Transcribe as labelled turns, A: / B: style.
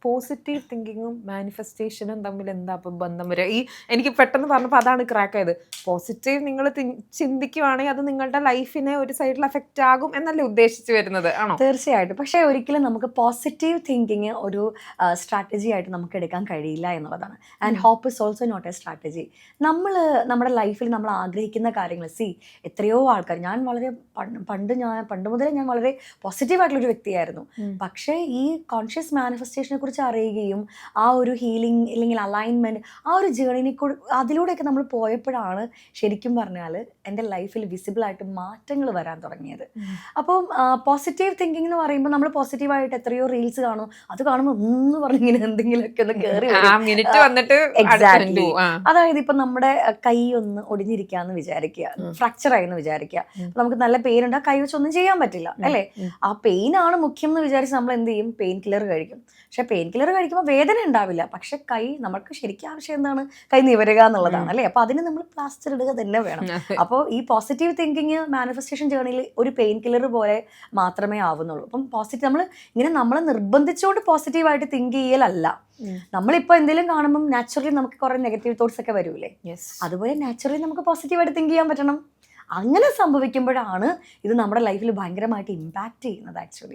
A: Positive തിങ്കിങ്ങും മാനിഫെസ്റ്റേഷനും തമ്മിൽ എന്താ ഇപ്പം ബന്ധം വരിക? ഈ എനിക്ക് പെട്ടെന്ന് പറഞ്ഞപ്പോൾ അതാണ് ക്രാക്ക് ആയത്. പോസിറ്റീവ് നിങ്ങൾ ചിന്തിക്കുവാണെങ്കിൽ അത് നിങ്ങളുടെ ലൈഫിനെ ഒരു സൈഡിൽ എഫക്റ്റ് ആകും എന്നല്ലേ ഉദ്ദേശിച്ച് വരുന്നത്, ആണോ?
B: തീർച്ചയായിട്ടും. പക്ഷേ ഒരിക്കലും നമുക്ക് പോസിറ്റീവ് തിങ്കിങ് ഒരു സ്ട്രാറ്റജി ആയിട്ട് നമുക്ക് എടുക്കാൻ കഴിയില്ല എന്നുള്ളതാണ്. And hope is also not a strategy. നമ്മൾ നമ്മുടെ ലൈഫിൽ നമ്മൾ ആഗ്രഹിക്കുന്ന കാര്യങ്ങൾ എത്രയോ ആൾക്കാർ, ഞാൻ വളരെ പണ്ട് മുതലേ ഞാൻ വളരെ പോസിറ്റീവായിട്ടുള്ളൊരു വ്യക്തിയായിരുന്നു. പക്ഷേ ഈ കോൺഷ്യസ് മാനിഫെസ്റ്റേഷനെ കുറിച്ച് അറിയുകയും ആ ഒരു ഹീലിംഗ് അല്ലെങ്കിൽ അലൈൻമെൻറ്റ് ആ ഒരു ജേർണിനെ അതിലൂടെയൊക്കെ നമ്മൾ പോയപ്പോഴാണ് ശരിക്കും പറഞ്ഞാൽ എൻ്റെ ലൈഫിൽ വിസിബിളായിട്ട് മാറ്റങ്ങൾ വരാൻ തുടങ്ങിയത്. അപ്പം പോസിറ്റീവ് തിങ്കിങ് എന്ന് പറയുമ്പോൾ നമ്മൾ പോസിറ്റീവായിട്ട് എത്രയോ റീൽസ് കാണും, അത് കാണുമ്പോൾ ഒന്ന് പറഞ്ഞിങ്ങനെ എന്തെങ്കിലുമൊക്കെ ഒന്ന് കയറി
A: എക്സാക്ട്ലി.
B: അതായത് ഇപ്പം നമ്മുടെ കൈ ഒന്ന് ഒടിഞ്ഞിരിക്കാന്ന് വിചാരിക്കുക, ഫ്രാക്ചർ ആയെന്ന് വിചാരിക്കുക, നമുക്ക് നല്ല പെയിൻ ഉണ്ട്, ആ കൈ വെച്ചൊന്നും ചെയ്യാൻ പറ്റില്ല അല്ലേ? ആ പെയിൻ ആണ് മുഖ്യം എന്ന് വിചാരിച്ച് നമ്മൾ എന്ത് ചെയ്യും? പെയിൻ കില്ലർ കഴിക്കും. പക്ഷെ പെയിൻ കില്ലർ കഴിക്കുമ്പോൾ വേദന ഉണ്ടാവില്ല, പക്ഷെ കൈ നമുക്ക് ശരിക്കും ആവശ്യം എന്താണ്? കൈ നിവരുക എന്നുള്ളതാണ് അല്ലേ? അപ്പോൾ അതിന് നമ്മൾ പ്ലാസ്റ്റർ ഇടുക തന്നെ വേണം. അപ്പോൾ ഈ പോസിറ്റീവ് തിങ്കിങ് മാനിഫെസ്റ്റേഷൻ ജേർണിയിൽ ഒരു പെയിൻ കില്ലർ പോലെ മാത്രമേ ആവുന്നുള്ളൂ. അപ്പം പോസിറ്റീവ് നമ്മളെ നിർബന്ധിച്ചുകൊണ്ട് പോസിറ്റീവായിട്ട് തിങ്ക് ചെയ്യലല്ല. നമ്മളിപ്പോൾ എന്തെങ്കിലും കാണുമ്പോൾ നാച്ചുറലി നമുക്ക് കുറേ നെഗറ്റീവ് തോട്ട്സ് ഒക്കെ വരൂലേ? അതുപോലെ നാച്ചുറലി നമുക്ക് പോസിറ്റീവായിട്ട് തിങ്ക് ചെയ്യാൻ പറ്റണം. അങ്ങനെ സംഭവിക്കുമ്പോഴാണ് ഇത് നമ്മുടെ ലൈഫിൽ ഭയങ്കരമായിട്ട് ഇമ്പാക്റ്റ് ചെയ്യുന്നത് ആക്ച്വലി.